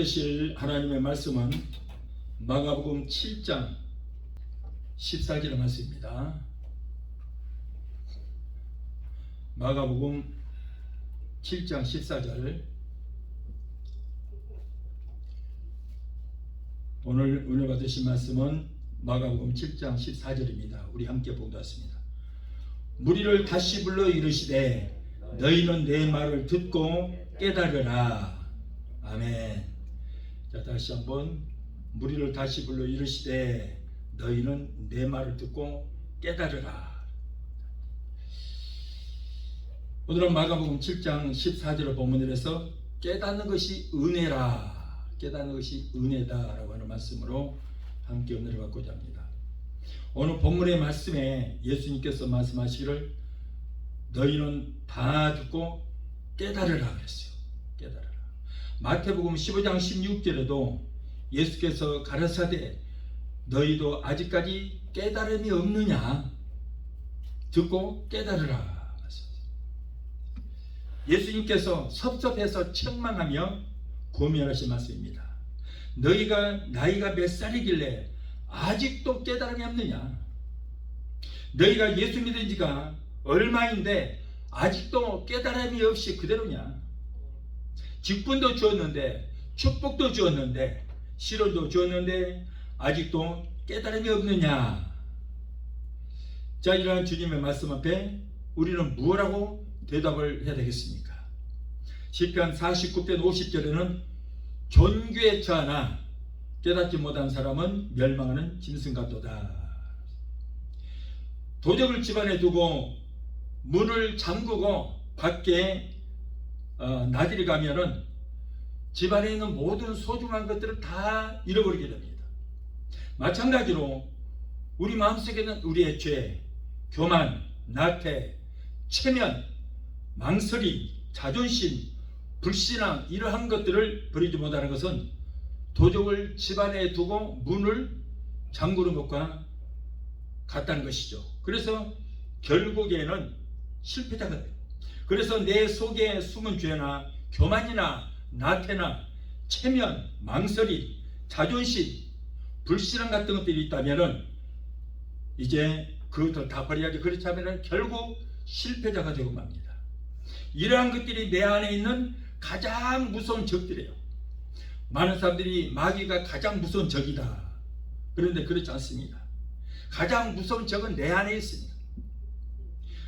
받으실 하나님의 말씀은 마가복음 7장 14절의 말씀입니다. 마가복음 7장 14절. 오늘 은혜 받으신 말씀은 마가복음 7장 14절입니다. 우리 함께 봉독하겠습니다. 무리를 다시 불러 이르시되 너희는 내 말을 듣고 깨달으라. 아멘. 자, 다시 한번 무리를 다시 불러 이르시되 너희는 내 말을 듣고 깨달으라. 오늘은 마가복음 7장 14절의 본문에서 깨닫는 것이 은혜라, 깨닫는 것이 은혜다라고 하는 말씀으로 함께 은혜를 받고자 합니다. 오늘 본문의 말씀에 예수님께서 말씀하시기를 너희는 다 듣고 깨달으라 그랬어요. 깨달으라. 마태복음 15장 16절에도 예수께서 가라사대 너희도 아직까지 깨달음이 없느냐? 듣고 깨달으라. 예수님께서 섭섭해서 책망하며 고민하신 말씀입니다. 너희가 나이가 몇 살이길래 아직도 깨달음이 없느냐? 너희가 예수 믿은 지가 얼마인데 아직도 깨달음이 없이 그대로냐? 직분도 주었는데, 축복도 주었는데, 실현도 주었는데 아직도 깨달음이 없느냐? 자, 이러한 주님의 말씀 앞에 우리는 무엇라고 대답을 해야 되겠습니까? 시편 49편 50절에는 존귀에 처하나 깨닫지 못한 사람은 멸망하는 짐승 같도다. 도적을 집안에 두고 문을 잠그고 밖에 나들이 가면은 집안에 있는 모든 소중한 것들을 다 잃어버리게 됩니다. 마찬가지로 우리 마음속에는 우리의 죄, 교만, 나태, 체면, 망설임, 자존심, 불신앙 이러한 것들을 버리지 못하는 것은 도적을 집안에 두고 문을 잠그는 것과 같다는 것이죠. 그래서 결국에는 실패자가 돼요. 그래서 내 속에 숨은 죄나 교만이나 나태나 체면, 망설임, 자존심, 불신앙 같은 것들이 있다면은 이제 그것들 다 버려야지. 그렇지 않으면 결국 실패자가 되고 맙니다. 이러한 것들이 내 안에 있는 가장 무서운 적들이에요. 많은 사람들이 마귀가 가장 무서운 적이다. 그런데 그렇지 않습니다. 가장 무서운 적은 내 안에 있습니다.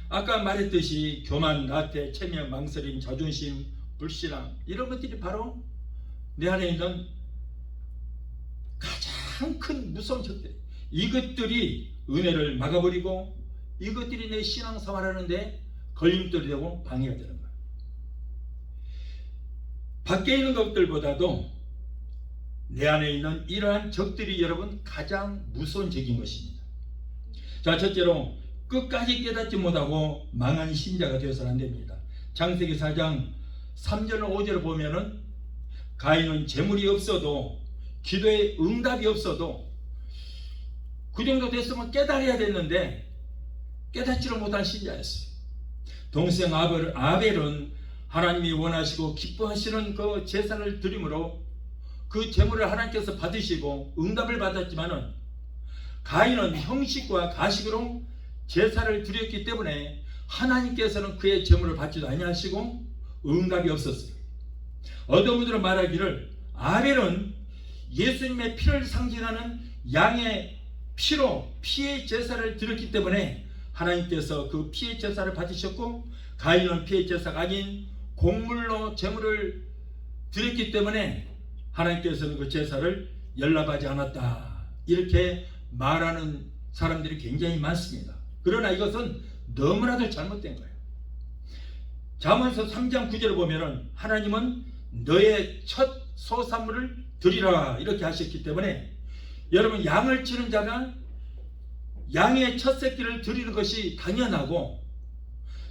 아까 말했듯이 교만, 나태, 체면, 망설임, 자존심, 불신앙 이런 것들이 바로 내 안에 있는 가장 큰 무서운 적들. 이것들이 은혜를 막아버리고 이것들이 내 신앙생활하는데 걸림돌이 되고 방해가 되는 거예요. 밖에 있는 것들보다도 내 안에 있는 이러한 적들이 여러분 가장 무서운 적인 것입니다. 자, 첫째로 끝까지 깨닫지 못하고 망한 신자가 되어서는 안 됩니다. 창세기 4장 3절 5절을 보면은 가인은 재물이 없어도 기도에 응답이 없어도 그 정도 됐으면 깨달아야 됐는데 깨닫지를 못한 신자였어요. 동생 아벨은 하나님이 원하시고 기뻐하시는 그 제사를 드림으로 그 재물을 하나님께서 받으시고 응답을 받았지만은 가인은 형식과 가식으로 제사를 드렸기 때문에 하나님께서는 그의 제물을 받지도 아니하시고 응답이 없었어요. 어떤 분들은 말하기를 아벨은 예수님의 피를 상징하는 양의 피로 피의 제사를 드렸기 때문에 하나님께서 그 피의 제사를 받으셨고 가인은 피의 제사가 아닌 곡물로 제물을 드렸기 때문에 하나님께서는 그 제사를 연락하지 않았다. 이렇게 말하는 사람들이 굉장히 많습니다. 그러나 이것은 너무나도 잘못된 거예요. 잠언서 3장 9절을 보면은 하나님은 너의 첫 소산물을 드리라 이렇게 하셨기 때문에 여러분 양을 치는 자가 양의 첫 새끼를 드리는 것이 당연하고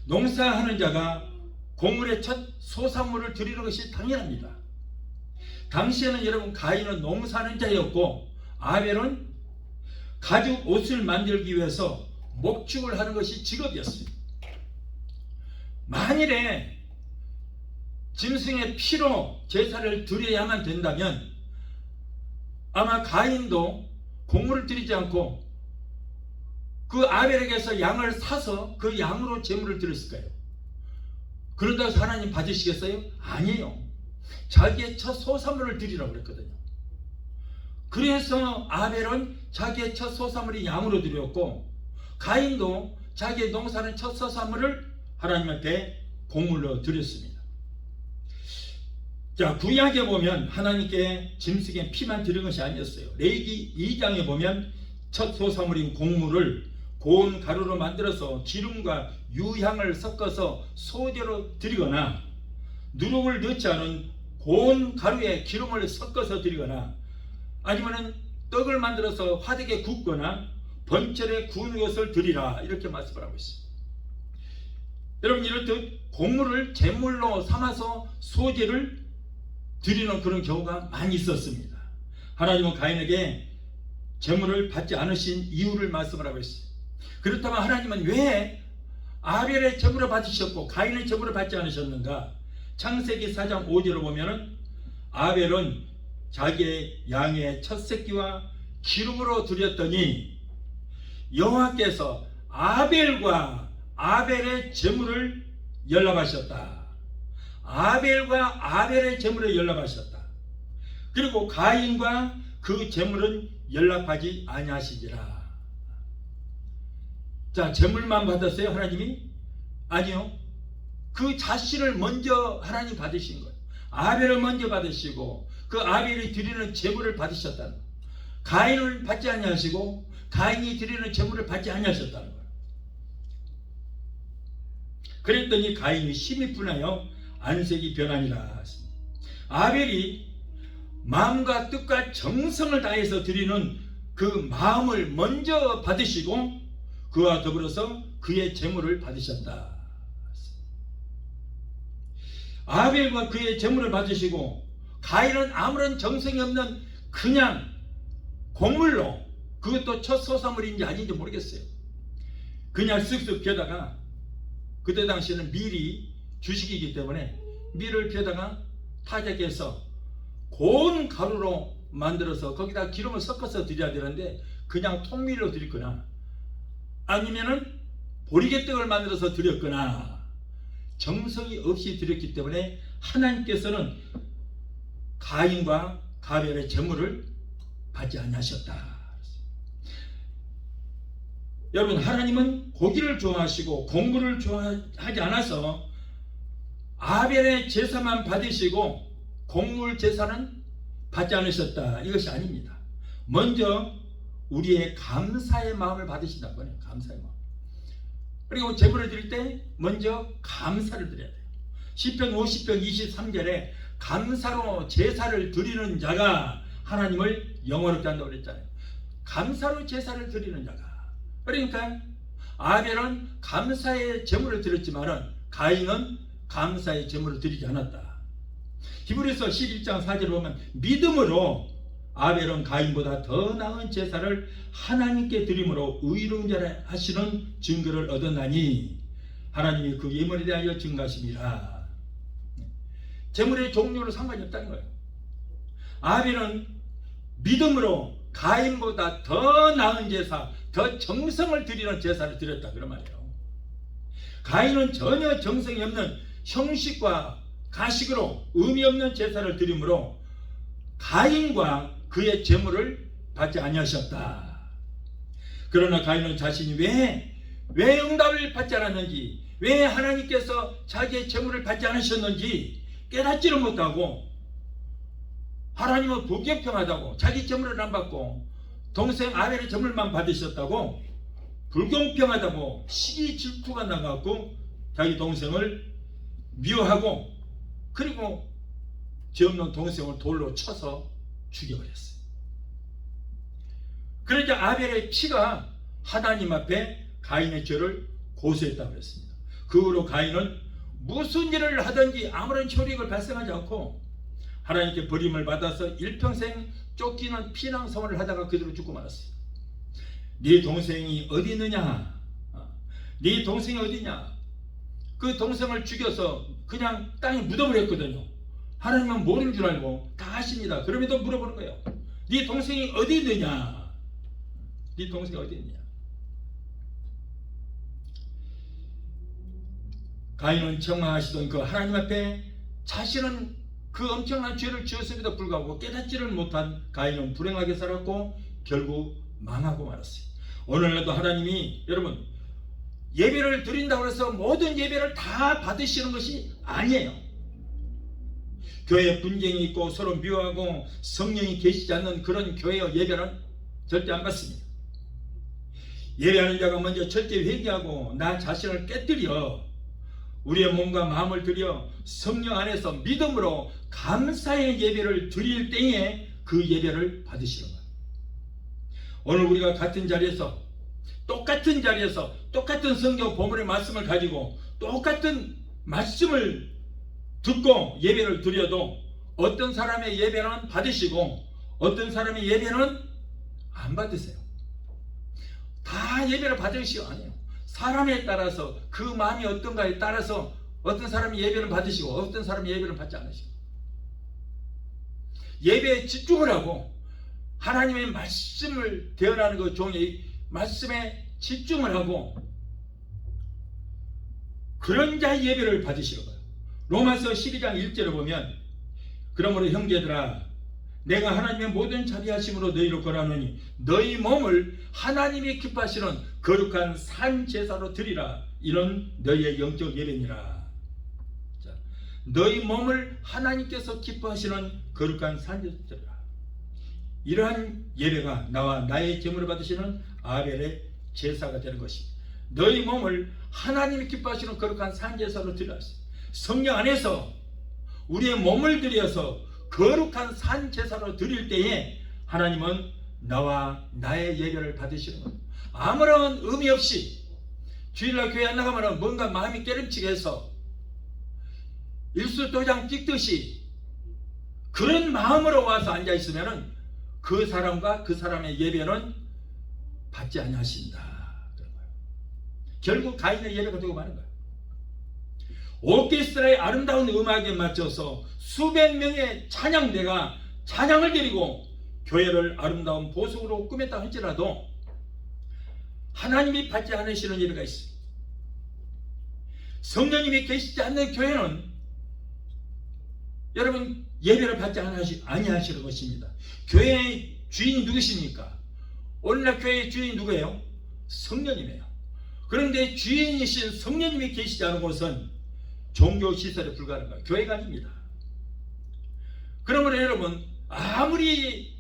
농사하는 자가 곡물의 첫 소산물을 드리는 것이 당연합니다. 당시에는 여러분 가인은 농사하는 자였고 아벨은 가죽 옷을 만들기 위해서 목축을 하는 것이 직업이었어요. 만일에 짐승의 피로 제사를 드려야만 된다면 아마 가인도 곡물을 드리지 않고 그 아벨에게서 양을 사서 그 양으로 제물을 드렸을 거예요. 그런다고 해서 하나님 받으시겠어요? 아니에요. 자기의 첫 소산물을 드리라고 그랬거든요. 그래서 아벨은 자기의 첫 소산물이 양으로 드렸고 가인도 자기의 농사는 첫 소산물을 하나님 앞에 곡물로 드렸습니다. 자, 구약에 보면 하나님께 짐승의 피만 드린 것이 아니었어요. 레위기 2장에 보면 첫 소산물인 곡물을 고운 가루로 만들어서 기름과 유향을 섞어서 소제로 드리거나 누룩을 넣지 않은 고운 가루에 기름을 섞어서 드리거나 아니면 떡을 만들어서 화덕에 굽거나 번철에 구운 것을 드리라 이렇게 말씀을 하고 있습니다. 여러분, 이렇듯 곡물을 제물로 삼아서 소제를 드리는 그런 경우가 많이 있었습니다. 하나님은 가인에게 제물을 받지 않으신 이유를 말씀을 하고 있어요. 그렇다면 하나님은 왜 아벨의 제물을 받으셨고 가인의 제물을 받지 않으셨는가? 창세기 4장 5절을 보면은 아벨은 자기의 양의 첫 새끼와 기름으로 드렸더니 여호와께서 아벨과 아벨의 제물을 연락하셨다. 아벨과 아벨의 제물을 연락하셨다. 그리고 가인과 그 제물은 연락하지 아니하시니라. 자, 제물만 받았어요 하나님이? 아니요. 그 자신을 먼저 하나님 받으신 거예요. 아벨을 먼저 받으시고 그 아벨이 드리는 제물을 받으셨다는 거예요. 가인을 받지 아니하시고 가인이 드리는 제물을 받지 아니하셨다는 거예요. 그랬더니 가인이 심히 분하여 안색이 변하니라. 아벨이 마음과 뜻과 정성을 다해서 드리는 그 마음을 먼저 받으시고 그와 더불어서 그의 제물을 받으셨다. 아벨과 그의 제물을 받으시고 가인은 아무런 정성이 없는 그냥 곡물로, 그것도 첫 소산물인지 아닌지 모르겠어요. 그냥 쓱쓱 펴다가, 그때 당시에는 밀이 주식이기 때문에 밀을 펴다가 타작해서 고운 가루로 만들어서 거기다 기름을 섞어서 드려야 되는데 그냥 통밀로 드렸거나 아니면은 보리개떡을 만들어서 드렸거나 정성이 없이 드렸기 때문에 하나님께서는 가인과 가벨의 제물을 받지 아니하셨다. 여러분, 하나님은 고기를 좋아하시고 곡물을 좋아하지 않아서 아벨의 제사만 받으시고 곡물 제사는 받지 않으셨다, 이것이 아닙니다. 먼저 우리의 감사의 마음을 받으신다고 해요. 감사의 마음. 그리고 제물을 드릴 때 먼저 감사를 드려야 돼요. 시편 50편 23절에 감사로 제사를 드리는 자가 하나님을 영원롭게 한다고 그랬잖아요. 감사로 제사를 드리는 자가. 그러니까 아벨은 감사의 제물을 드렸지만은 가인은 감사의 제물을 드리지 않았다. 히브리서 11장 4절을 보면 믿음으로 아벨은 가인보다 더 나은 제사를 하나님께 드림으로 의로운 자라 하시는 증거를 얻었나니 하나님이 그 예물에 대하여 증거하심이라. 제물의 종류로 상관이 없다는 거예요. 아벨은 믿음으로 가인보다 더 나은 제사, 더 정성을 드리는 제사를 드렸다, 그런 말이에요. 가인은 전혀 정성이 없는 형식과 가식으로 의미 없는 제사를 드림으로 가인과 그의 제물을 받지 아니하셨다. 그러나 가인은 자신이 왜 응답을 받지 않았는지, 왜 하나님께서 자기의 제물을 받지 않으셨는지 깨닫지를 못하고 하나님은 불공평하다고, 자기 제물을 안 받고 동생 아벨의 제물만 받으셨다고 불공평하다고 시기 질투가 나갖고 자기 동생을 미워하고, 그리고 죄 없는 동생을 돌로 쳐서 죽여버렸어요. 그러니까 아벨의 피가 하나님 앞에 가인의 죄를 고소했다고 그랬습니다. 그 후로 가인은 무슨 일을 하든지 아무런 효력을 발생하지 않고 하나님께 버림을 받아서 일평생 쫓기는 피난 생활을 하다가 그대로 죽고 말았어요. 네 동생이 어디 있느냐? 네 동생이 어디냐? 그 동생을 죽여서 그냥 땅에 묻어버렸거든요. 하나님은 모르는 줄 알고 다 아십니다. 그럼에도 물어보는 거예요. 네 동생이 어디 있느냐? 네 동생이 어디 있느냐? 가인은 청망하시던 그 하나님 앞에 자신은 그 엄청난 죄를 지었음에도 불구하고 깨닫지를 못한 가인은 불행하게 살았고 결국 망하고 말았어요. 오늘날도 하나님이 여러분 예배를 드린다고 해서 모든 예배를 다 받으시는 것이 아니에요. 교회에 분쟁이 있고 서로 미워하고 성령이 계시지 않는 그런 교회의 예배는 절대 안 받습니다. 예배하는 자가 먼저 절대 회개하고 나 자신을 깨뜨려 우리의 몸과 마음을 들여 성령 안에서 믿음으로 감사의 예배를 드릴 때에 그 예배를 받으시는 거예요. 오늘 우리가 같은 자리에서 똑같은 성경 본문의 말씀을 가지고 똑같은 말씀을 듣고 예배를 드려도 어떤 사람의 예배는 받으시고 어떤 사람의 예배는 안 받으세요. 다 예배를 받으시고 아니에요. 사람에 따라서 그 마음이 어떤가에 따라서 어떤 사람이 예배를 받으시고 어떤 사람이 예배를 받지 않으시고 예배에 집중을 하고 하나님의 말씀을 대언하는 그 종이 말씀에 집중을 하고 그런 자의 예배를 받으시는 거예요. 로마서 12장 1절을 보면 그러므로 형제들아 내가 하나님의 모든 자비하심으로 너희를 권하노니 너희 몸을 하나님이 기뻐하시는 거룩한 산 제사로 드리라. 이런 너희의 영적 예배니라. 자, 너희 몸을 하나님께서 기뻐하시는 거룩한 산 제사로 드리라. 이러한 예배가 나와 나의 제물을 받으시는 아벨의 제사가 되는 것입니다. 너희 몸을 하나님이 기뻐하시는 거룩한 산 제사로 드리라. 성령 안에서 우리의 몸을 들여서 거룩한 산 제사로 드릴 때에 하나님은 나와 나의 예배를 받으시는 거예요. 아무런 의미 없이 주일날 교회 안 나가면 뭔가 마음이 깨름치게 해서 일수도장 찍듯이 그런 마음으로 와서 앉아있으면 그 사람과 그 사람의 예배는 받지 아니하신다. 결국 가인의 예배가 되고 마는 거예요. 오케스트라의 아름다운 음악에 맞춰서 수백 명의 찬양대가 찬양을 드리고 교회를 아름다운 보석으로 꾸몄다 할지라도 하나님이 받지 않으시는 예배가 있습니다. 성령님이 계시지 않는 교회는 여러분 예배를 받지 아니하시는 것입니다. 교회의 주인이 누구십니까? 오늘날 교회의 주인이 누구예요? 성령님이에요. 그런데 주인이신 성령님이 계시지 않은 곳은 종교시설에 불과한 거예요. 교회가 아닙니다. 그러므로 여러분 아무리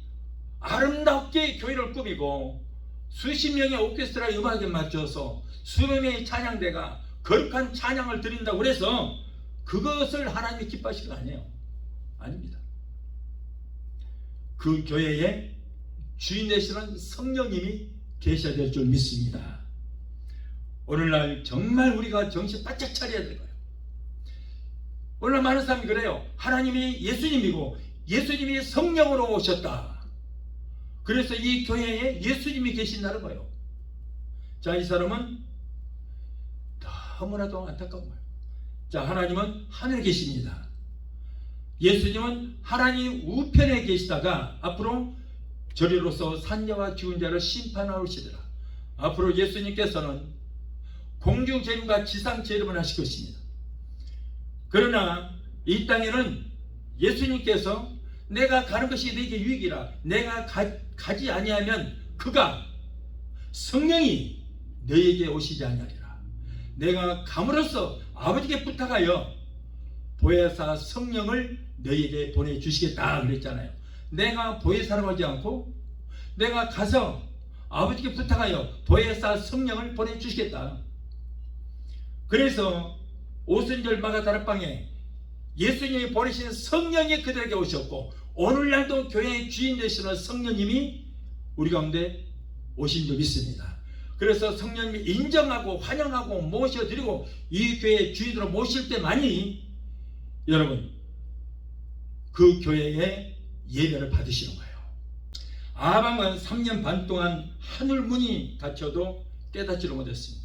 아름답게 교회를 꾸미고 수십 명의 오케스트라 음악에 맞춰서 수백 명의 찬양대가 거룩한 찬양을 드린다고 해서 그것을 하나님이 기뻐하시는 거 아니에요. 아닙니다. 그 교회에 주인 되시는 성령님이 계셔야 될 줄 믿습니다. 오늘날 정말 우리가 정신 바짝 차려야 될 거예요. 오늘 많은 사람이 그래요. 하나님이 예수님이고 예수님이 성령으로 오셨다. 그래서 이 교회에 예수님이 계신다는 거예요. 자, 이 사람은 너무나도 안타까운 거예요. 자, 하나님은 하늘에 계십니다. 예수님은 하나님 우편에 계시다가 앞으로 저리로서 산자와 죽은 자를 심판하시리라. 앞으로 예수님께서는 공중 재림과 지상 재림을 하실 것입니다. 그러나 이 땅에는 예수님께서 내가 가는 것이 너에게 유익이라. 내가 가지 아니하면 그가 성령이 너에게 오시지 아니하리라. 내가 감으로써 아버지께 부탁하여 보혜사 성령을 너에게 보내주시겠다 그랬잖아요. 내가 보혜사라고 하지 않고 내가 가서 아버지께 부탁하여 보혜사 성령을 보내주시겠다. 그래서 오순절 마가다락방에 예수님이 보내신 성령이 그들에게 오셨고 오늘날도 교회의 주인 되시는 성령님이 우리 가운데 오신 줄 믿습니다. 그래서 성령님이 인정하고 환영하고 모셔드리고 이 교회의 주인으로 모실 때만이 여러분 그 교회의 예배를 받으시는 거예요. 아방은 3년 반 동안 하늘문이 닫혀도 깨닫지를 못했습니다.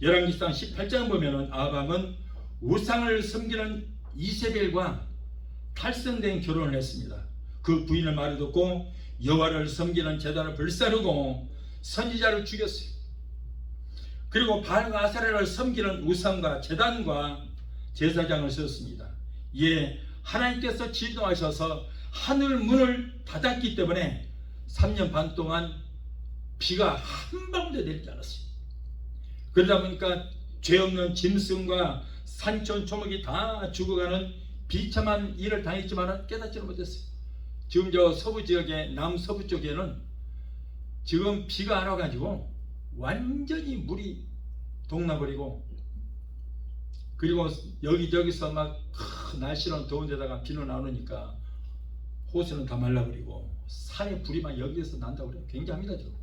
열왕기상 18장 보면은 아방은 우상을 섬기는 이세벨과 탈선된 결혼을 했습니다. 그 부인의 말을 듣고 여호와를 섬기는 제단을 불사르고 선지자를 죽였어요. 그리고 바알과 아세라를 섬기는 우상과 제단과 제사장을 세웠습니다. 이에 하나님께서 진노하셔서 하늘 문을 닫았기 때문에 3년 반 동안 비가 한 방울도 내리지 않았어요. 그러다 보니까 죄 없는 짐승과 산천 초목이 다 죽어가는 비참한 일을 당했지만 깨닫지를 못했어요. 지금 저 서부 지역의 남서부 쪽에는 지금 비가 안 와가지고 완전히 물이 동나버리고, 그리고 여기저기서 막 날씨는 더운 데다가 비는 안 오니까 호수는 다 말라버리고 산에 불이 막 여기에서 난다고 그래요. 굉장합니다. 지금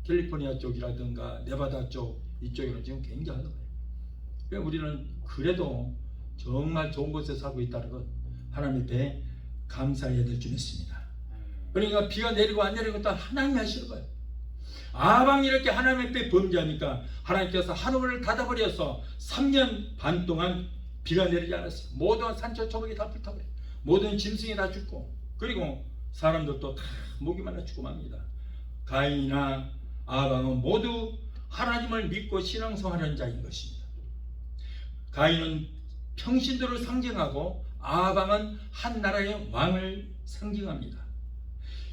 캘리포니아 쪽이라든가 네바다 쪽 이쪽에는 지금 굉장하다고 해요. 그러니까 우리는 그래도 정말 좋은 곳에 살고 있다는 것 하나님 앞에 감사해야 될 줄 믿습니다. 그러니까 비가 내리고 안 내리고 다 하나님이 하시는 거예요. 아방이 이렇게 하나님 앞에 범죄하니까 하나님께서 하늘을 닫아버려서 3년 반 동안 비가 내리지 않았어요. 모든 산초 초목이 다 불타버려요. 모든 짐승이 다 죽고, 그리고 사람들도 다 목이 말라 죽고 맙니다. 가인이나 아방은 모두 하나님을 믿고 신앙생활하는 자인 것입니다. 가인은 평신도를 상징하고 아방은 한 나라의 왕을 상징합니다.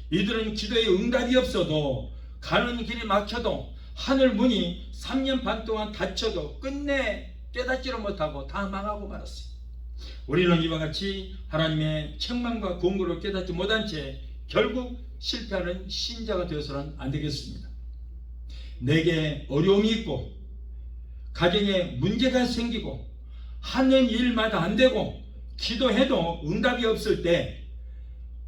이들은 기도에 응답이 없어도, 가는 길이 막혀도, 하늘 문이 3년 반 동안 닫혀도 끝내 깨닫지를 못하고 다 망하고 말았어요. 우리는 이와 같이 하나님의 책망과 공고를 깨닫지 못한 채 결국 실패하는 신자가 되어서는 안 되겠습니다. 내게 어려움이 있고 가정에 문제가 생기고 하는 일마다 안 되고 기도해도 응답이 없을 때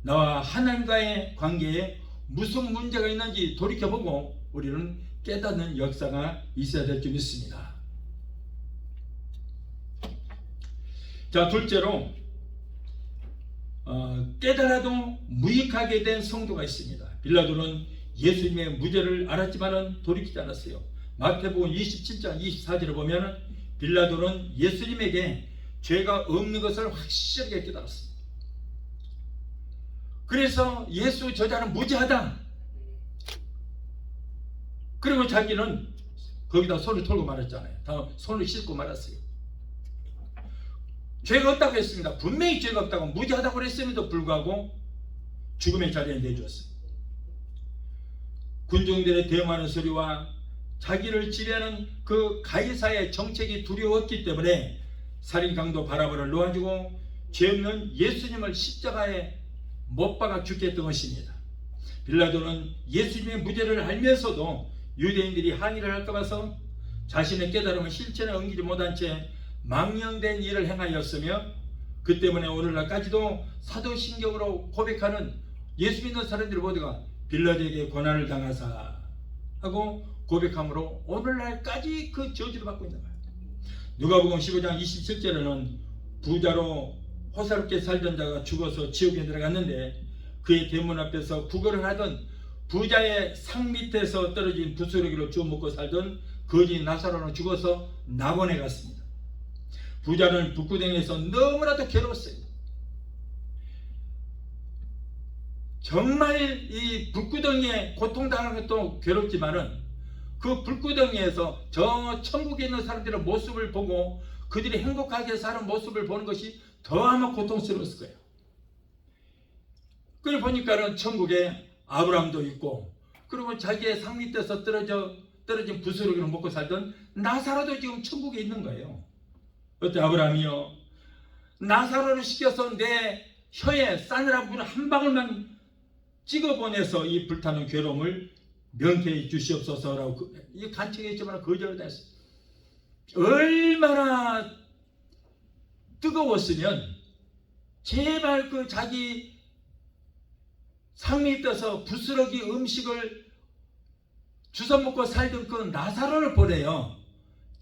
나와 하나님과의 관계에 무슨 문제가 있는지 돌이켜보고 우리는 깨닫는 역사가 있어야 될 줄 믿습니다. 자, 둘째로 깨달아도 무익하게 된 성도가 있습니다. 빌라도는 예수님의 무죄를 알았지만 돌이키지 않았어요. 마태복음 27장 24절을 보면 빌라도는 예수님에게 죄가 없는 것을 확실하게 깨달았습니다. 그래서 예수 저자는 무죄하다. 그리고 자기는 거기다 손을 털고 말았잖아요. 다 손을 씻고 말았어요. 죄가 없다고 했습니다. 분명히 죄가 없다고 무죄하다고 그랬음에도 불구하고 죽음의 자리에 내주었어요. 군중들의 대응하는 소리와 자기를 지배하는 그 가이사의 정책이 두려웠기 때문에 살인강도 바라바를 놓아주고 죄 없는 예수님을 십자가에 못 박아 죽게 했던 것입니다. 빌라도는 예수님의 무죄를 알면서도 유대인들이 항의를 할까 봐서 자신의 깨달음을 실천에 옮기지 못한 채 망령된 일을 행하였으며, 그 때문에 오늘날까지도 사도신경으로 고백하는 예수 믿는 사람들 모두가 빌라도에게 고난을 당하사 하고 고백함으로 오늘날까지 그 저주를 받고 있는 거예요. 누가복음 15장 27절에는 부자로 호사롭게 살던 자가 죽어서 지옥에 들어갔는데 그의 대문 앞에서 구걸을 하던 부자의 상 밑에서 떨어진 부스러기로 주워 먹고 살던 거지 나사로는 죽어서 낙원에 갔습니다. 부자는 북구덩이에서 너무나도 괴로웠어요. 정말 이 불구덩이에 고통당하는 것도 괴롭지만은 그 불구덩이에서 저 천국에 있는 사람들의 모습을 보고 그들이 행복하게 사는 모습을 보는 것이 더 아마 고통스러웠을 거예요. 그래 보니까는 천국에 아브라함도 있고, 그리고 자기의 상 밑에서 떨어진 부스러기를 먹고 살던 나사로도 지금 천국에 있는 거예요. 어때 아브라함이요? 나사로를 시켜서 내 혀에 싸늘한 물 한 방울만 찍어보내서 이 불타는 괴로움을 명쾌히 주시옵소서라고 이 간청했지만 거절을 다 했어요. 얼마나 뜨거웠으면 제발 그 자기 상미에 떠서 부스러기 음식을 주워 먹고 살던 그 나사로를 보내요.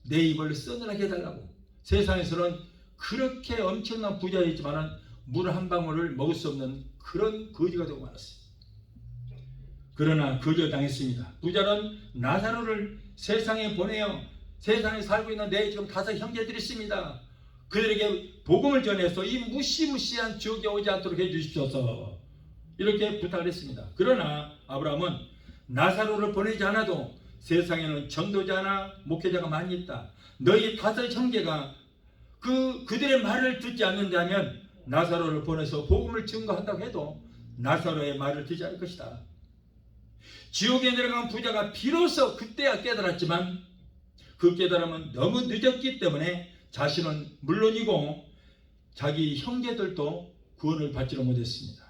내 입을 서늘하게 해달라고. 세상에서는 그렇게 엄청난 부자이지만 물 한 방울을 먹을 수 없는 그런 거지가 되고 말았어요. 그러나 거절당했습니다. 부자는 나사로를 세상에 보내요. 세상에 살고 있는 내 지금 5 형제들이 있습니다. 그들에게 복음을 전해서 이 무시무시한 지옥에 오지 않도록 해주십시오서 이렇게 부탁을 했습니다. 그러나 아브라함은 나사로를 보내지 않아도 세상에는 전도자나 목회자가 많이 있다. 너희 5 형제가 그들의 말을 듣지 않는다면 나사로를 보내서 복음을 증거한다고 해도 나사로의 말을 듣지 않을 것이다. 지옥에 내려간 부자가 비로소 그때야 깨달았지만 그 깨달음은 너무 늦었기 때문에 자신은 물론이고 자기 형제들도 구원을 받지를 못했습니다.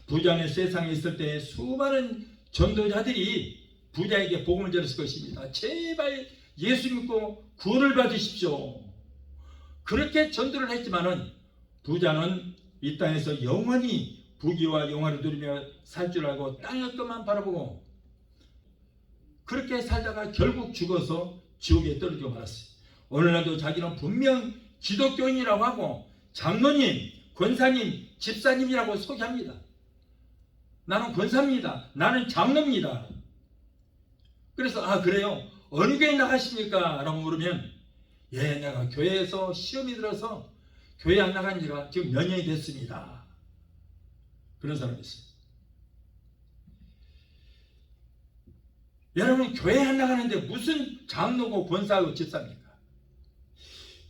부자는 세상에 있을 때 수많은 전도자들이 부자에게 복음을 전했을 것입니다. 제발 예수 믿고 구원을 받으십시오. 그렇게 전도를 했지만은 부자는 이 땅에서 영원히 부귀와 영화를 누리며 살 줄 알고 땅의 것만 바라보고 그렇게 살다가 결국 죽어서 지옥에 떨어져 말았어요. 오늘날도 자기는 분명 기독교인이라고 하고 장로님, 권사님, 집사님이라고 소개합니다. 나는 권사입니다. 나는 장로입니다. 그래서 그래요? 어느 교회 나가십니까? 라고 물으면 예, 내가 교회에서 시험이 들어서 교회 안 나간 지가 지금 몇 년이 됐습니다. 그런 사람이 있어요. 여러분, 교회 안 나가는데 무슨 장로고 권사하고 집사입니까?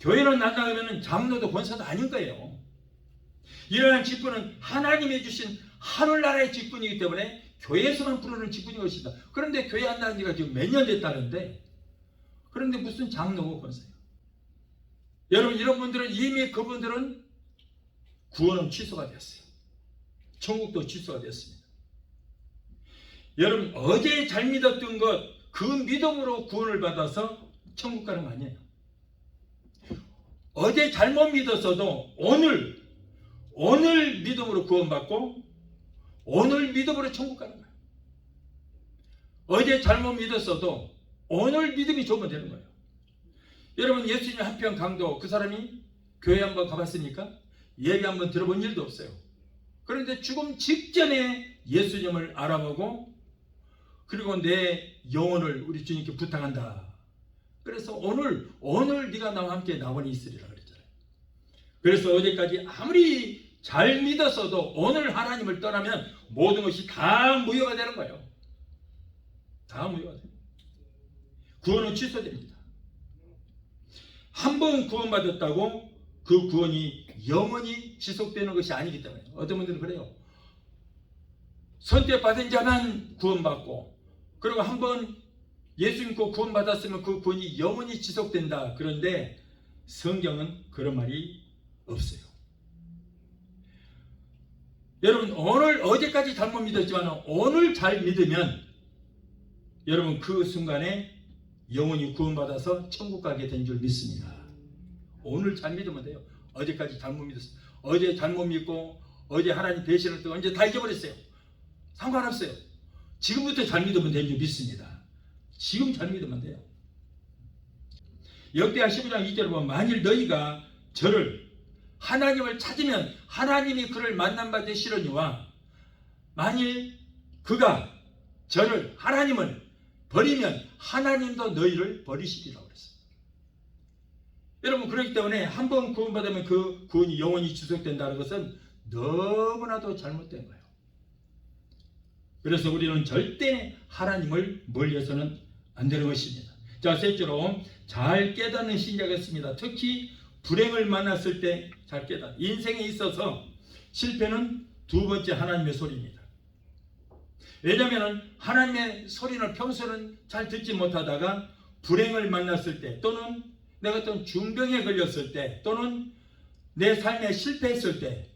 교회는 안 나가면 장로도 권사도 아닌 거예요. 이러한 직분은 하나님이 주신 하늘나라의 직분이기 때문에 교회에서만 부르는 직분이 것이다. 그런데 교회 안 나간 지가 지금 몇 년 됐다는데 그런데 무슨 장로고 권사예요. 여러분, 이런 분들은 이미 그분들은 구원은 취소가 됐어요. 천국도 취소가 됐습니다. 여러분, 어제 잘 믿었던 것, 그 믿음으로 구원을 받아서 천국 가는 거 아니에요. 어제 잘못 믿었어도 오늘 믿음으로 구원받고 오늘 믿음으로 천국 가는 거예요. 어제 잘못 믿었어도 오늘 믿음이 좋으면 되는 거예요. 여러분, 예수님 한편 강도 그 사람이 교회 한번 가봤습니까? 예배 한번 들어본 일도 없어요. 그런데 죽음 직전에 예수님을 알아보고 그리고 내 영혼을 우리 주님께 부탁한다. 그래서 오늘 네가 나와 함께 나원이 있으리라 그랬잖아요. 그래서 어제까지 아무리 잘 믿었어도 오늘 하나님을 떠나면 모든 것이 다 무효가 되는 거예요. 다 무효가 돼요. 구원은 취소됩니다. 한 번 구원받았다고 그 구원이 영원히 지속되는 것이 아니기 때문에 어떤 분들은 그래요. 선택받은 자만 구원받고 그리고 한 번 예수 믿고 구원받았으면 그 구원이 영원히 지속된다. 그런데 성경은 그런 말이 없어요. 여러분, 어제까지 잘못 믿었지만 오늘 잘 믿으면 여러분 그 순간에 영원히 구원받아서 천국 가게 된 줄 믿습니다. 오늘 잘 믿으면 돼요. 어제까지 잘못 믿었어요. 어제 잘못 믿고 어제 하나님 배신을 또 언제 다 잊어버렸어요. 상관없어요. 지금부터 잘 믿으면 된 줄 믿습니다. 지금 잘 믿으면 돼요. 역대하 15장 2절에 보면 만일 너희가 저를 하나님을 찾으면 하나님이 그를 만난바 되시려니와 만일 그가 저를 하나님을 버리면 하나님도 너희를 버리시리라고 그랬어요. 여러분, 그렇기 때문에 한번 구원받으면 그 구원이 영원히 지속된다는 것은 너무나도 잘못된 거예요. 그래서 우리는 절대 하나님을 멀리해서는 안 되는 것입니다. 자, 셋째로 잘 깨닫는 신자가 있습니다. 특히 불행을 만났을 때 잘 깨닫는 인생에 있어서 실패는 두 번째 하나님의 소리입니다. 왜냐하면 하나님의 소리는 평소에는 잘 듣지 못하다가 불행을 만났을 때 또는 내가 어떤 중병에 걸렸을 때 또는 내 삶에 실패했을 때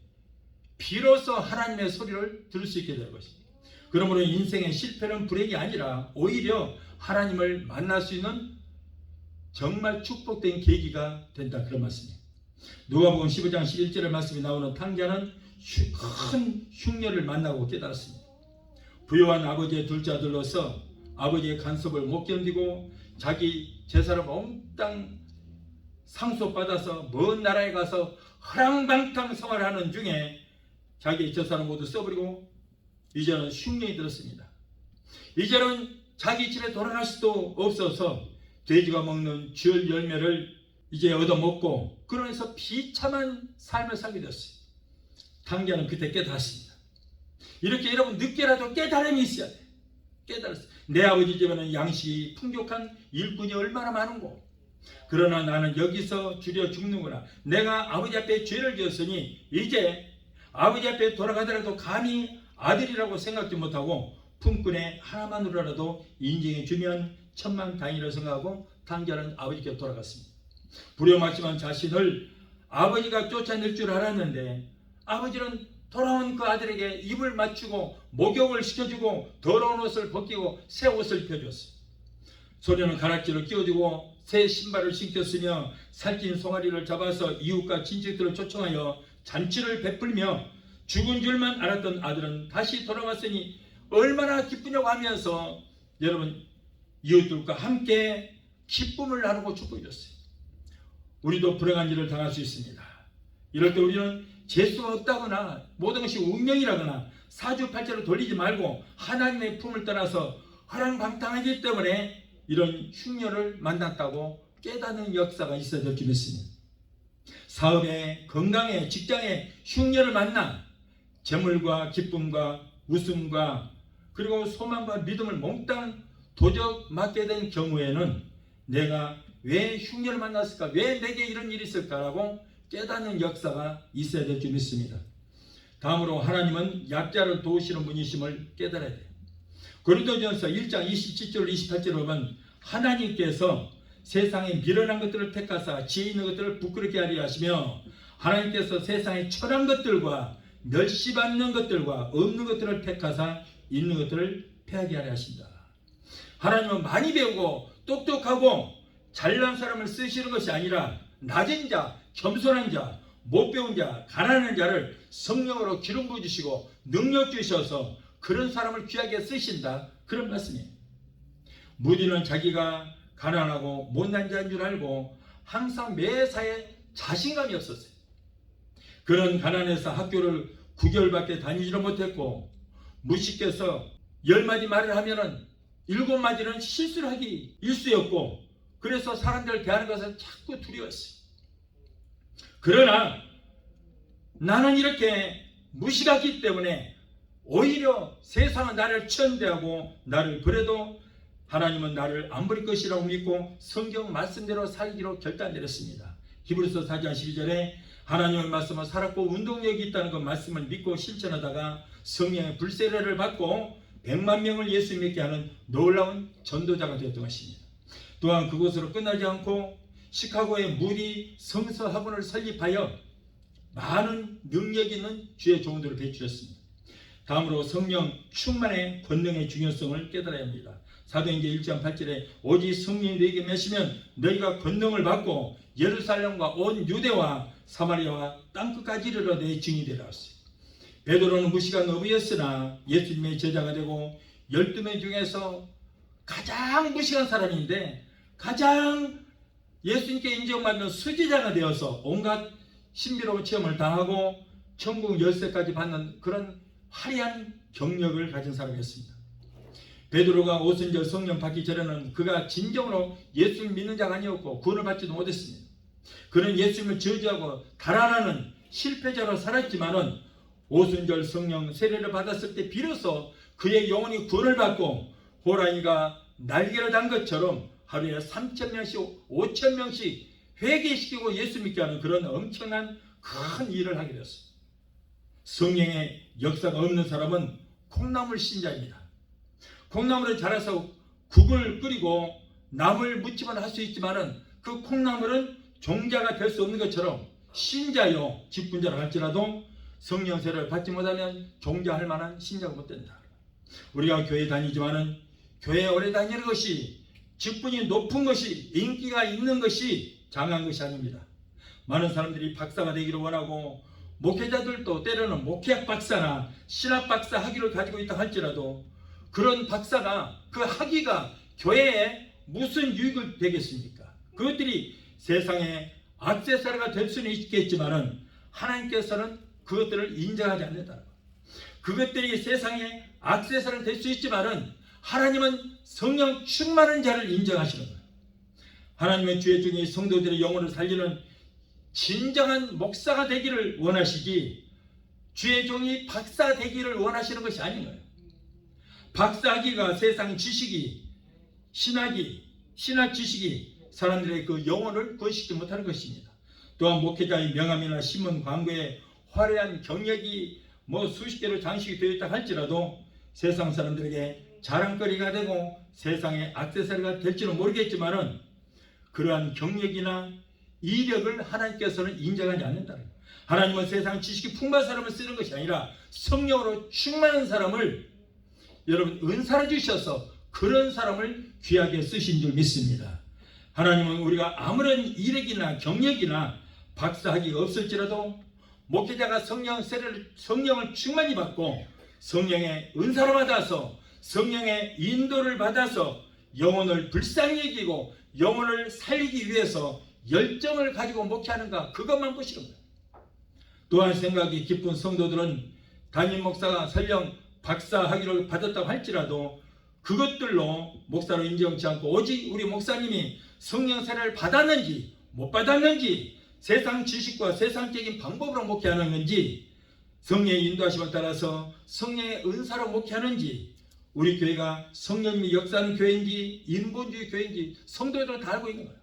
비로소 하나님의 소리를 들을 수 있게 될 것입니다. 그러므로 인생의 실패는 불행이 아니라 오히려 하나님을 만날 수 있는 정말 축복된 계기가 된다. 그런 말씀이에요. 누가복음 15장 11절의 말씀이 나오는 탕자는 큰 흉년을 만나고 깨달았습니다. 부유한 아버지의 둘째 아들로서 아버지의 간섭을 못 견디고 자기 재산을 몽땅 상속받아서 먼 나라에 가서 허랑방탕 생활하는 중에 자기의 재산을 모두 써버리고 이제는 흉년이 들었습니다. 이제는 자기 집에 돌아갈 수도 없어서 돼지가 먹는 쥐 열매를 이제 얻어먹고 그러면서 비참한 삶을 살게 되었어요. 당자는 그때 깨달았습니다. 이렇게 여러분 늦게라도 깨달음이 있어야 돼. 깨달았어요. 내 아버지 집에는 양식이 풍족한 일꾼이 얼마나 많은고, 그러나 나는 여기서 줄여 죽는구나. 내가 아버지 앞에 죄를 지었으니 이제 아버지 앞에 돌아가더라도 감히 아들이라고 생각도 못하고 품꾼의 하나만으로라도 인정해 주면 천만다행이라고 생각하고 당자는 아버지께 돌아갔습니다. 불효막심한 자신을 아버지가 쫓아낼 줄 알았는데 아버지는 돌아온 그 아들에게 입을 맞추고 목욕을 시켜주고 더러운 옷을 벗기고 새 옷을 펴줬어요. 소년은 가락지를 끼워주고 새 신발을 신겼으며 살찐 송아리를 잡아서 이웃과 친척들을 초청하여 잔치를 베풀며 죽은 줄만 알았던 아들은 다시 돌아왔으니 얼마나 기쁘냐고 하면서 여러분 이웃들과 함께 기쁨을 나누고 축복해줬어요. 우리도 불행한 일을 당할 수 있습니다. 이럴 때 우리는 재수가 없다거나 모든 것이 운명이라거나 사주팔자로 돌리지 말고 하나님의 품을 떠나서 허랑방탕하기 때문에 이런 흉년을 만났다고 깨닫는 역사가 있어야 될 줄 믿습니다. 사업에, 건강에, 직장에 흉년을 만나 재물과 기쁨과 웃음과 그리고 소망과 믿음을 몽땅 도적 맞게 된 경우에는 내가 왜 흉년을 만났을까? 왜 내게 이런 일이 있을까라고 깨닫는 역사가 있어야 될 줄 믿습니다. 다음으로 하나님은 약자를 도우시는 분이심을 깨달아야 돼요. 고린도전서 1장 27절 28절을 보면 하나님께서 세상에 미련한 것들을 택하사 지혜 있는 것들을 부끄럽게 하려 하시며 하나님께서 세상에 천한 것들과 멸시받는 것들과 없는 것들을 택하사 있는 것들을 패하게 하려 하신다. 하나님은 많이 배우고 똑똑하고 잘난 사람을 쓰시는 것이 아니라 낮은 자, 겸손한 자, 못 배운 자, 가난한 자를 성령으로 기름 부으시고 능력 주셔서 그런 사람을 귀하게 쓰신다. 그런 말씀이에요. 무디는 자기가 가난하고 못난 자인 줄 알고 항상 매사에 자신감이 없었어요. 그런 가난해서 학교를 9개월밖에 다니지를 못했고 무식해서 10마디 말을 하면은 7마디는 실수를 하기 일쑤였고 그래서 사람들을 대하는 것을 자꾸 두려웠어요. 그러나 나는 이렇게 무식하기 때문에 오히려 세상은 나를 천대하고 나를 버려도 하나님은 나를 안 버릴 것이라고 믿고 성경 말씀대로 살기로 결단 내렸습니다. 히브리서 4장 12절에 하나님의 말씀은 살았고 운동력이 있다는 그 말씀을 믿고 실천하다가 성령의 불세례를 받고 100만 명을 예수 믿게 하는 놀라운 전도자가 되었던 것입니다. 또한 그것으로 끝나지 않고 시카고의 무디 성서 학원을 설립하여 많은 능력 있는 주의 종들을 배출했습니다. 다음으로 성령 충만의 권능의 중요성을 깨달아야 합니다. 사도행전 1장 8절에 오직 성령이 너희에게 임하시면 너희가 권능을 받고 예루살렘과 온 유대와 사마리아와 땅끝까지 이르러 내 증인이 되라 하셨어요. 베드로는 무식한 어부였으나 예수님의 제자가 되고 12명 중에서 가장 무식한 사람인데 가장 예수님께 인정받는 수지자가 되어서 온갖 신비로운 체험을 당하고 천국 열쇠까지 받는 그런 화려한 경력을 가진 사람이었습니다. 베드로가 오순절 성령 받기 전에는 그가 진정으로 예수를 믿는 자가 아니었고 구원을 받지도 못했습니다. 그는 예수님을 저주하고 달아나는 실패자로 살았지만은 오순절 성령 세례를 받았을 때 비로소 그의 영혼이 구원을 받고 호랑이가 날개를 단 것처럼 하루에 3,000명씩 5,000명씩 회개시키고 예수 믿게 하는 그런 엄청난 큰 일을 하게 되었습니다. 성령의 역사가 없는 사람은 콩나물 신자입니다. 콩나물을 자라서 국을 끓이고 나물 무침을 할 수 있지만은 그 콩나물은 종자가 될 수 없는 것처럼 신자요 직분자라 할지라도 성령 세례를 받지 못하면 종자할 만한 신자가 못 된다. 우리가 교회 다니지만은 교회에 오래 다니는 것이 직분이 높은 것이 인기가 있는 것이 장한 것이 아닙니다. 많은 사람들이 박사가 되기를 원하고 목회자들도 때로는 목회학 박사나 신학 박사 학위를 가지고 있다 할지라도 그런 박사가 그 학위가 교회에 무슨 유익을 되겠습니까? 그것들이 세상에 액세서리가 될 수는 있겠지만은 하나님께서는 그것들을 인정하지 않는다. 그것들이 세상에 액세서리는 될 수 있지만은 하나님은 성령 충만한 자를 인정하시는 거예요. 하나님의 주의 종이 성도들의 영혼을 살리는 진정한 목사가 되기를 원하시지 주의 종이 박사 되기를 원하시는 것이 아닌 거예요. 박사하기가 세상 지식이 신학 지식이 사람들의 그 영혼을 구원시키지 못하는 것입니다. 또한 목회자의 명함이나 신문 광고에 화려한 경력이 수십 개로 장식이 되어 있다 할지라도 세상 사람들에게 자랑거리가 되고 세상의 액세서리가 될지는 모르겠지만은 그러한 경력이나 이력을 하나님께서는 인정하지 않는다. 하나님은 세상 지식이 풍부한 사람을 쓰는 것이 아니라 성령으로 충만한 사람을 여러분 은사를 주셔서 그런 사람을 귀하게 쓰신 줄 믿습니다. 하나님은 우리가 아무런 이력이나 경력이나 박사학위가 없을지라도 목회자가 성령을 충만히 받고 성령의 은사를 받아서 성령의 인도를 받아서 영혼을 불쌍히 여기고 영혼을 살리기 위해서 열정을 가지고 목회하는가, 그것만 보시는 거예요. 또한 생각이 깊은 성도들은 담임 목사가 설령 박사 학위를 받았다고 할지라도 그것들로 목사로 인정치 않고 오직 우리 목사님이 성령 세례를 받았는지 못 받았는지 세상 지식과 세상적인 방법으로 목회하는 건지 성령의 인도하심을 따라서 성령의 은사로 목회하는지 우리 교회가 성령님이 역사하는 교회인지 인본주의 교회인지 성도들은 다 알고 있는 거예요.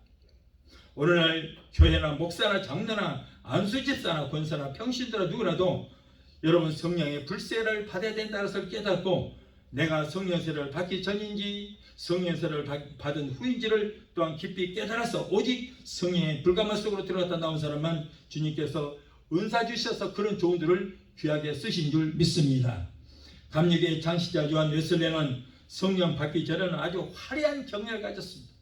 오늘날 교회나 목사나 장로나 안수집사나 권사나 평신도나 누구라도 여러분 성령의 불세를 받아야 된다는 것을 깨닫고 내가 성령세를 받기 전인지 성령세를 받은 후인지를 또한 깊이 깨달아서 오직 성령의 불가마 속으로 들어갔다 나온 사람만 주님께서 은사 주셔서 그런 조언들을 귀하게 쓰신 줄 믿습니다. 감리교의 창시자 요한 웨슬레는 성령 받기 전에는 아주 화려한 경력을 가졌습니다.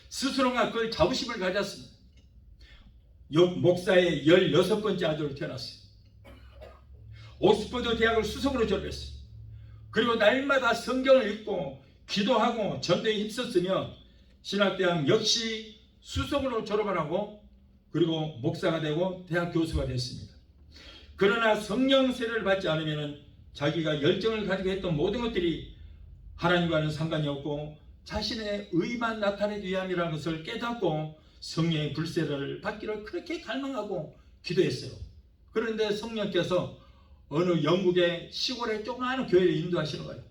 스스로가 그걸 자부심을 가졌습니다. 목사의 16번째 아들로 태어났어요. 옥스퍼드 대학을 수석으로 졸업했어요. 그리고 날마다 성경을 읽고 기도하고 전도에 힘썼으며 신학대학 역시 수석으로 졸업을 하고 그리고 목사가 되고 대학 교수가 됐습니다. 그러나 성령 세례를 받지 않으면 자기가 열정을 가지고 했던 모든 것들이 하나님과는 상관이 없고 자신의 의만 나타내기 위함이라는 것을 깨닫고 성령의 불세례를 받기를 그렇게 갈망하고 기도했어요. 그런데 성령께서 어느 영국의 시골의 조그마한 교회를 인도하시는 거예요.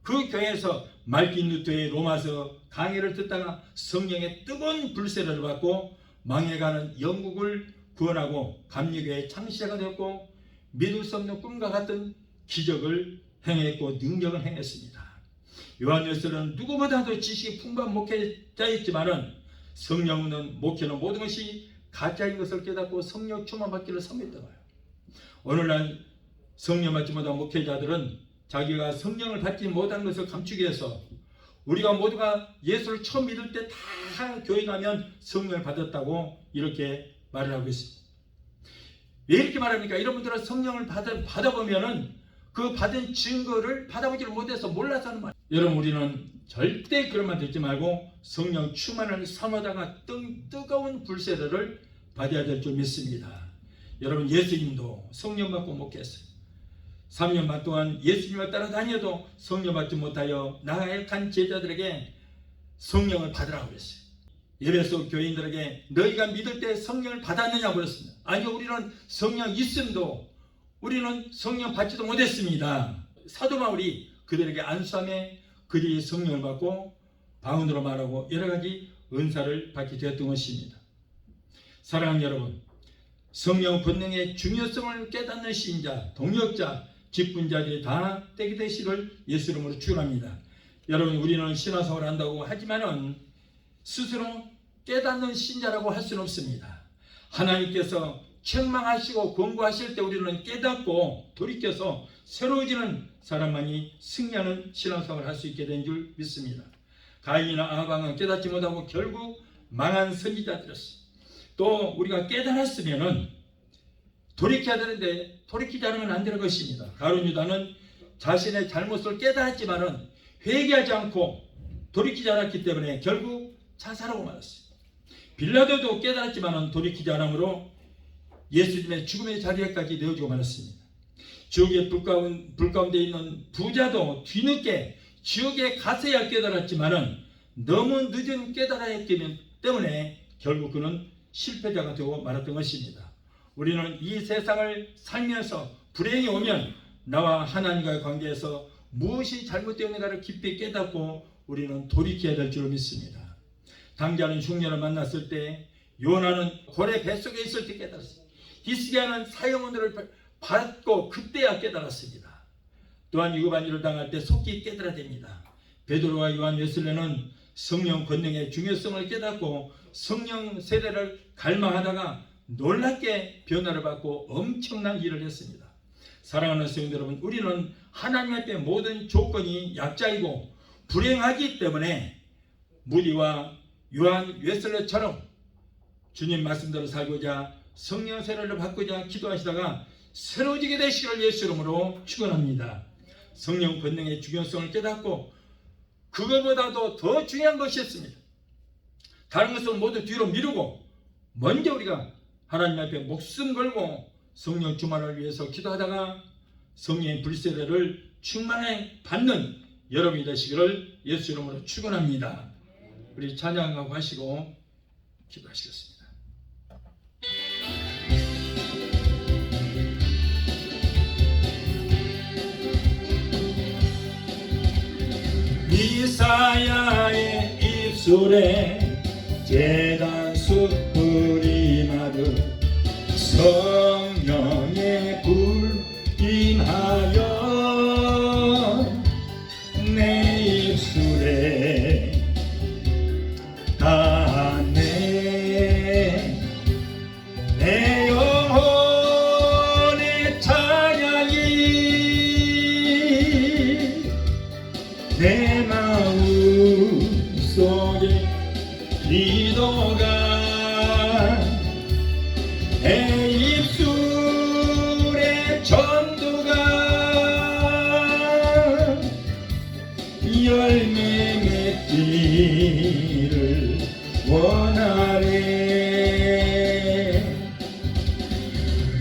그 교회에서 말틴 루터의 로마서 강의를 듣다가 성령의 뜨거운 불세례를 받고 망해가는 영국을 구원하고 감리교의 창시자가 되었고 믿을 수 없는 꿈과 같은 기적을 행했고 능력을 행했습니다. 요한 웨슬레는 누구보다도 지식이 풍부한 목회자였지만은 성령 없는 목회는 모든 것이 가짜인 것을 깨닫고 성령 충만 받기를 선포했던 거예요. 오늘날 성령 받지 못한 목회자들은 자기가 성령을 받지 못한 것을 감추기 위해서 우리가 모두가 예수를 처음 믿을 때 다 교회 가면 성령을 받았다고 이렇게 말을 하고 있습니다. 왜 이렇게 말합니까? 이런 분들은 성령을 받아보면은 그 받은 증거를 받아보지를 못해서 몰라서 하는 말이에요. 여러분 우리는 절대 그런 말 듣지 말고 성령 충만을 삼아다가 뜨거운 불세례를 받아야 될 줄 믿습니다. 여러분 예수님도 성령 받고 목회했어요. 3년 반 동안 예수님을 따라다녀도 성령 받지 못하여 나약한 제자들에게 성령을 받으라고 그랬어요. 에베소 교인들에게 너희가 믿을 때 성령을 받았느냐고 그랬습니다. 아니요, 우리는 성령 있음도 우리는 성령 받지도 못했습니다. 사도 바울이 그들에게 안수함에 그들이 성령을 받고 방언으로 말하고 여러 가지 은사를 받게 되었던 것입니다. 사랑하는 여러분, 성령 권능의 중요성을 깨닫는 신자, 동역자, 직분자들이 다 되게 되시를 예수 이름으로 축원합니다. 여러분 우리는 신앙생활을 한다고 하지만은 스스로 깨닫는 신자라고 할 수는 없습니다. 하나님께서 책망하시고 권고하실 때 우리는 깨닫고 돌이켜서 새로워지는 사람만이 승리하는 신앙생활을 할 수 있게 된 줄 믿습니다. 가인이나 아방은 깨닫지 못하고 결국 망한 선지자들이었어요. 또 우리가 깨달았으면은 돌이켜야 되는데 돌이키지 않으면 안 되는 것입니다. 가룟 유다는 자신의 잘못을 깨달았지만은 회개하지 않고 돌이키지 않았기 때문에 결국 자살하고 말았어요. 빌라도도 깨달았지만은 돌이키지 않으므로 예수님의 죽음의 자리에까지 내어주고 말았습니다. 지옥의 불 가운데 있는 부자도 뒤늦게 지옥에 가서야 깨달았지만은 너무 늦은 깨달아야 했기 때문에 결국 그는 실패자가 되고 말았던 것입니다. 우리는 이 세상을 살면서 불행이 오면 나와 하나님과의 관계에서 무엇이 잘못되었는가를 깊이 깨닫고 우리는 돌이켜야 될 줄 믿습니다. 당자는 흉년을 만났을 때, 요나는 고래 뱃속에 있을 때 깨달았습니다. 히스기야는 사형언어를 받고 그때야 깨달았습니다. 또한 유급안일을 당할 때 속히 깨달아야 됩니다. 베드로와 요한 웨슬레는 성령 권능의 중요성을 깨닫고 성령 세례를 갈망하다가 놀랍게 변화를 받고 엄청난 일을 했습니다. 사랑하는 성도 여러분, 우리는 하나님 앞에 모든 조건이 약자이고 불행하기 때문에 무디와 요한 웨슬레처럼 주님 말씀대로 살고자 성령 세례를 받고자 기도하시다가 새로워지게 되시기를 예수 이름으로 축원합니다. 성령 권능의 중요성을 깨닫고 그것보다도 더 중요한 것이 있습니다. 다른 것은 모두 뒤로 미루고 먼저 우리가 하나님 앞에 목숨 걸고 성령 충만을 위해서 기도하다가 성령의 불세례를 충만히 받는 여러분이 되시기를 예수 이름으로 축원합니다. 우리 찬양하고 하시고 기도하시겠습니다. 이사야의 입술에 제단수 뿌리마듯 성령의 불 임하여 내 입술에 닿네. 내 영혼의 찬양이 내 마음 속에 기도가 내 입술의 전도가 열매 맺기를 원하네.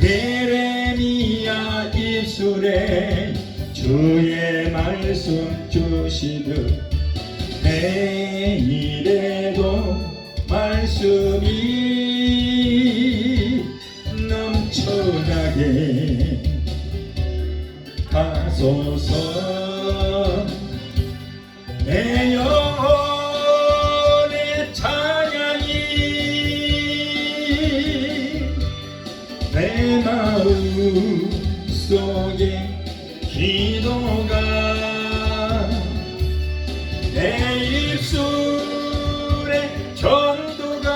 예레미야 입술에 주의 말씀 주시듯 내일에도 말씀이 넘쳐나게 하소서. 내 영혼의 찬양이 내 마음 속에 기도가 내 입술의 전도가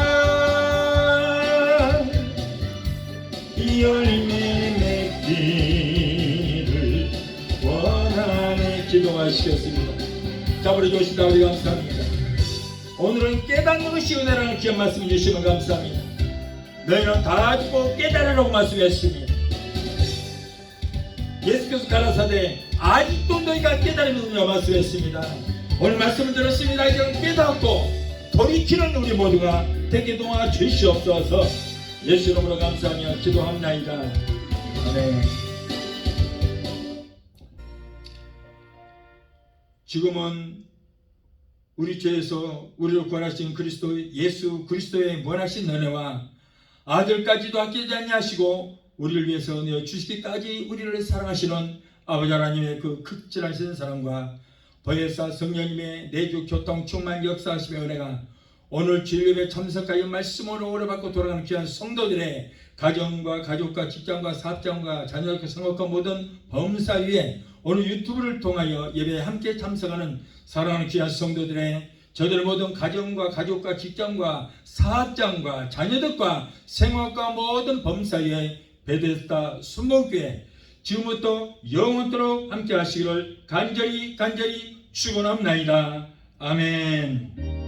열매 맺기를 원하네. 기도하시겠습니다. 자, 우리 조시다 우리 감사합니다. 오늘은 깨닫는 것이 은혜라는 귀한 말씀 주시면 감사합니다. 너희는 다 듣고 깨달으라고 말씀했습니다. 예수께서 가라사대 아직도 너희가 깨달으면서 말씀했습니다. 오늘 말씀을 들었습니다. 이제 깨닫고 돌이키는 우리 모두가 되게 도와 주시옵소서. 예수 이름으로 감사하며 기도합나이다. 아멘. 지금은 우리 죄에서 우리를 구원하신 그리스도 예수 그리스도의 무한하신 은혜와 아들까지도 아끼지 아니하시고 우리를 위해서 내어 주시기까지 우리를 사랑하시는 아버지 하나님의 그 극진하신 사랑과 보혜사 성령님의 내주 교통 충만 역사하심의 은혜가 오늘 주일예배 참석하여 말씀으로 오래받고 돌아가는 귀한 성도들의 가정과 가족과 직장과 사업장과 자녀과 성업과 모든 범사 위에 오늘 유튜브를 통하여 예배에 함께 참석하는 사랑하는 귀한 성도들의 저들 모든 가정과 가족과 직장과 사업장과 자녀들과 생활과 모든 범사 위에 베데스다 순복교회 지금부터 영원토록 함께 하시기를 간절히 축원합나이다. 아멘.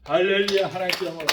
할렐루야. 하나님께 영광.